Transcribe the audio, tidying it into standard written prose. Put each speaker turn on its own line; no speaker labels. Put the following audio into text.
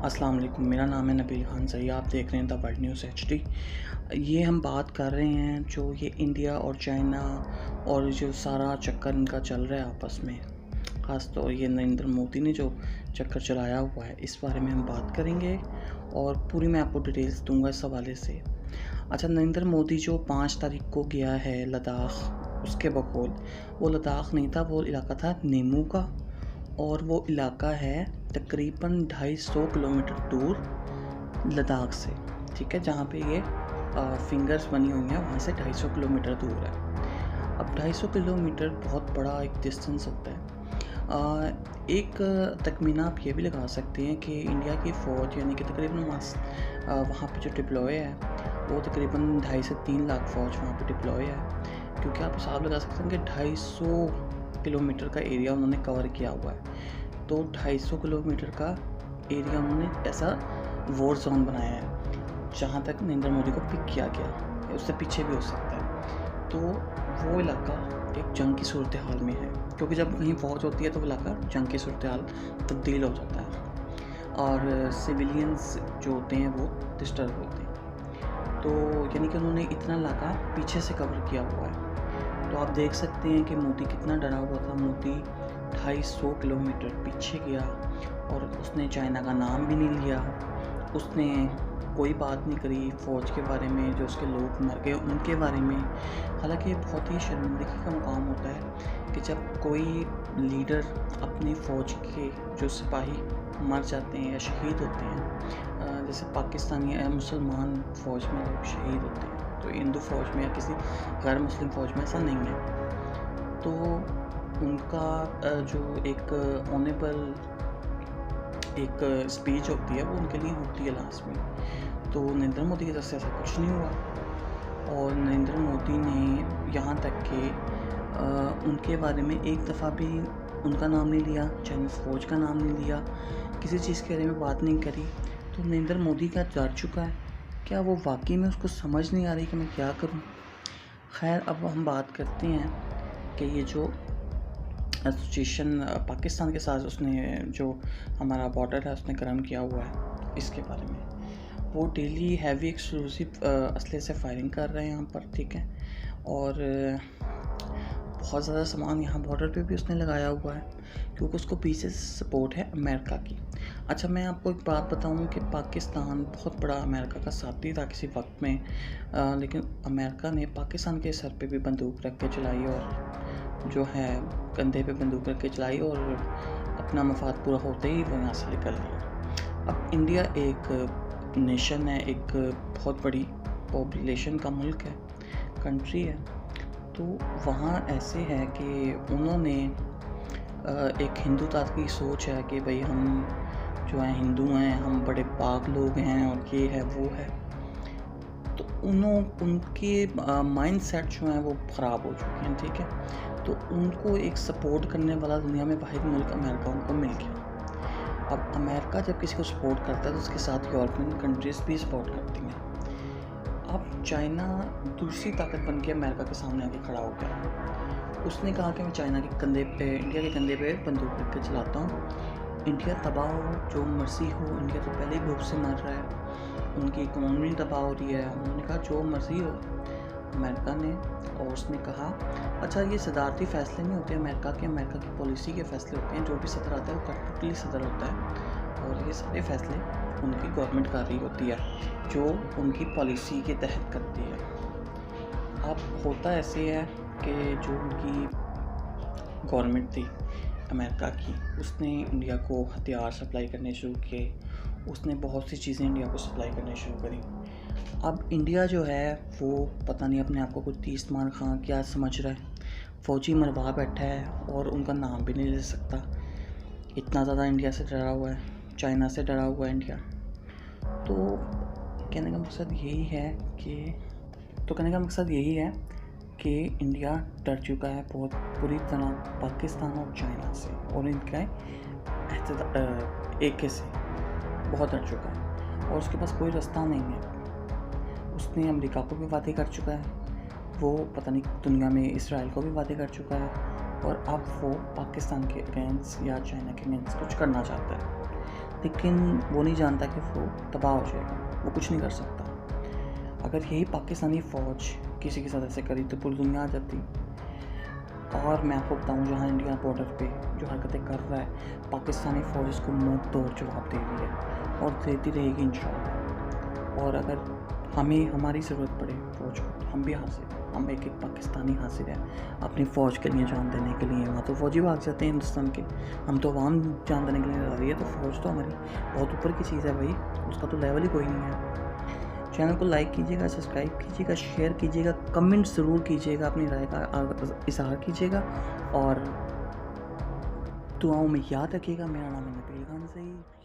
अस्सलाम वालेकुम। मेरा नाम है नबील खान सही। आप देख रहे हैं द वर्ल्ड न्यूज़ HD। ये हम बात कर रहे हैं जो ये इंडिया और चाइना और जो सारा चक्कर इनका चल रहा है आपस में, ख़ास तौर ये नरेंद्र मोदी ने जो चक्कर चलाया हुआ है, इस बारे में हम बात करेंगे और पूरी मैं आपको डिटेल्स दूंगा इस हवाले से। अच्छा, नरेंद्र मोदी जो 5 तारीख को गया है लद्दाख, उसके बकौल वो लद्दाख नहीं था, वो इलाका था नीमू का, और वो इलाका है तकरीबन 250 किलोमीटर दूर लद्दाख से। ठीक है, जहाँ पे ये फिंगर्स बनी हुई हैं वहाँ से 250 किलोमीटर दूर है। अब 250 किलोमीटर बहुत बड़ा एक डिस्टेंस होता है। एक तखमीना आप ये भी लगा सकते हैं कि इंडिया की फ़ौज यानी कि तकरीबन वहाँ पे जो डिप्लॉय है वो तकरीबन 2.5 से 3 लाख फ़ौज वहाँ पे डिप्लॉय है, क्योंकि आप हिसाब लगा सकते हैं कि 250 किलोमीटर का एरिया उन्होंने कवर किया हुआ है। तो 250 किलोमीटर का एरिया उन्होंने ऐसा वॉर जोन बनाया है जहाँ तक नरेंद्र मोदी को पिक किया गया, या उससे पीछे भी हो सकता है। तो वो इलाका एक जंग की सूरत हाल में है, क्योंकि जब कहीं फौज होती है तो वो इलाका जंग की सूरत हाल तब्दील हो जाता है और सिविलियंस जो होते हैं वो डिस्टर्ब होते हैं। तो यानी कि उन्होंने इतना इलाका पीछे से कवर किया हुआ है। तो आप देख सकते हैं कि मोदी कितना डरा हुआ था। मोदी 250 किलोमीटर पीछे गया और उसने चाइना का नाम भी नहीं लिया, उसने कोई बात नहीं करी फ़ौज के बारे में, जो उसके लोग मर गए उनके बारे में। हालांकि ये बहुत ही शर्मिंदगी का मुकाम होता है कि जब कोई लीडर अपनी फ़ौज के जो सिपाही मर जाते हैं या शहीद होते हैं, जैसे पाकिस्तानी या मुसलमान फ़ौज में लोग शहीद होते हैं, तो हिंदू फ़ौज में या किसी गैर मुस्लिम फ़ौज में ऐसा नहीं है। तो उनका जो एक ऑनेबल एक स्पीच होती है वो उनके लिए होती है लास्ट में। तो नरेंद्र मोदी की तरफ से ऐसा कुछ नहीं हुआ और नरेंद्र मोदी ने यहाँ तक कि उनके बारे में एक दफ़ा भी उनका नाम नहीं लिया, चाइनीज़ फ़ौज का नाम नहीं लिया, किसी चीज़ के बारे में बात नहीं करी। तो नरेंद्र मोदी का डर चुका है, क्या वो वाकई में उसको समझ नहीं आ रही कि मैं क्या करूं। खैर, अब हम बात करते हैं कि ये जो एसोसिएशन पाकिस्तान के साथ उसने जो हमारा बॉर्डर है उसने गर्म किया हुआ है, इसके बारे में। वो डेली हैवी एक्सप्लोसिव असले से फायरिंग कर रहे हैं यहाँ पर, ठीक है, और बहुत ज़्यादा सामान यहाँ बॉर्डर पे भी उसने लगाया हुआ है, क्योंकि उसको पीछे सपोर्ट है अमेरिका की। अच्छा, मैं आपको एक बात बताऊं कि पाकिस्तान बहुत बड़ा अमेरिका का साथी था किसी वक्त में, लेकिन अमेरिका ने पाकिस्तान के सर पे भी बंदूक रख के चलाई और जो है कंधे पे बंदूक रख के चलाई, और अपना मफाद पूरा होते ही वो यहाँ से निकल लिया। अब इंडिया एक नेशन है, एक बहुत बड़ी पॉपुलेशन का मुल्क है, कंट्री है। तो वहाँ ऐसे है कि उन्होंने एक हिंदुता की सोच है कि भाई हम जो हैं हिंदू हैं, हम बड़े पाक लोग हैं और ये है वो है। तो उनके माइंडसेट जो हैं वो ख़राब हो चुके हैं, ठीक है। तो उनको एक सपोर्ट करने वाला दुनिया में वाहिद मुल्क अमेरिका उनको मिल गया। अब अमेरिका जब किसी को सपोर्ट करता है तो उसके साथ यूरोपियन कंट्रीज़ भी सपोर्ट करती हैं। अब चाइना दूसरी ताकत बन के अमेरिका के सामने आके खड़ा हो गया। उसने कहा कि मैं चाइना के कंधे पे, इंडिया के कंधे पे बंदूक रख के चलाता हूँ, इंडिया तबाह हो जो मर्जी हो, इंडिया तो पहले ही भूख से मर रहा है, उनकी इकोनॉमी तबाह हो रही है। उन्होंने कहा जो मर्जी हो अमेरिका ने, और उसने कहा अच्छा, ये सदारती फ़ैसले नहीं होते अमेरिका की पॉलिसी के फ़ैसले होते हैं। जो भी सदर आता है वो कटपुतली सदर होता है और ये सारे फ़ैसले उनकी गवर्नमेंट कर रही होती है जो उनकी पॉलिसी के तहत करती है। अब होता ऐसे है कि जो उनकी गवर्नमेंट थी अमेरिका की, उसने इंडिया को हथियार सप्लाई करने शुरू किए, उसने बहुत सी चीज़ें इंडिया को सप्लाई करने शुरू करी। अब इंडिया जो है वो पता नहीं अपने आप को कुछ तीस-मान खां क्या समझ रहा है, फ़ौजी मरवा बैठा है और उनका नाम भी नहीं ले सकता। इतना ज़्यादा इंडिया से डरा हुआ है, चाइना से डरा हुआ है इंडिया। तो कहने का मकसद यही है कि इंडिया डर चुका है बहुत बुरी तरह पाकिस्तान और चाइना से, और इनका एक से बहुत डर चुका है और उसके पास कोई रास्ता नहीं है। उसने अमेरिका को भी वादे कर चुका है, वो पता नहीं दुनिया में इसराइल को भी वादे कर चुका है, और अब वो पाकिस्तान के अगेंस्ट या चाइना के अगेंस्ट कुछ करना चाहता है। लेकिन वो नहीं जानता कि वो तबाह हो जाएगा, वो कुछ नहीं कर सकता। अगर यही पाकिस्तानी फ़ौज किसी के साथ ऐसे करी तो पूरी दुनिया आ जाती। और मैं आपको बताऊँ, जहाँ इंडिया बॉर्डर पे जो हरकतें कर रहा है पाकिस्तानी फ़ौज, इसको मुँह तोड़ जवाब दे रही है और देती रहेगी इंशाअल्लाह। और अगर हमें हमारी ज़रूरत पड़े फ़ौज को तो हम भी हाजिर हैं, हम एक एक पाकिस्तानी हाजिर है अपनी फ़ौज के लिए जान देने के लिए। वहाँ तो फ़ौजी भाग जाते हैं हिंदुस्तान के, हम तो आवाम जान देने के लिए लड़ रही है, तो फ़ौज तो हमारी बहुत ऊपर की चीज़ है भाई, उसका तो लेवल ही कोई नहीं है। चैनल को लाइक कीजिएगा, सब्सक्राइब कीजिएगा, शेयर कीजिएगा, कमेंट ज़रूर कीजिएगा, अपनी राय का इज़हार कीजिएगा और दुआओं में याद रखिएगा। मेरा नाम है नबील खान सईद।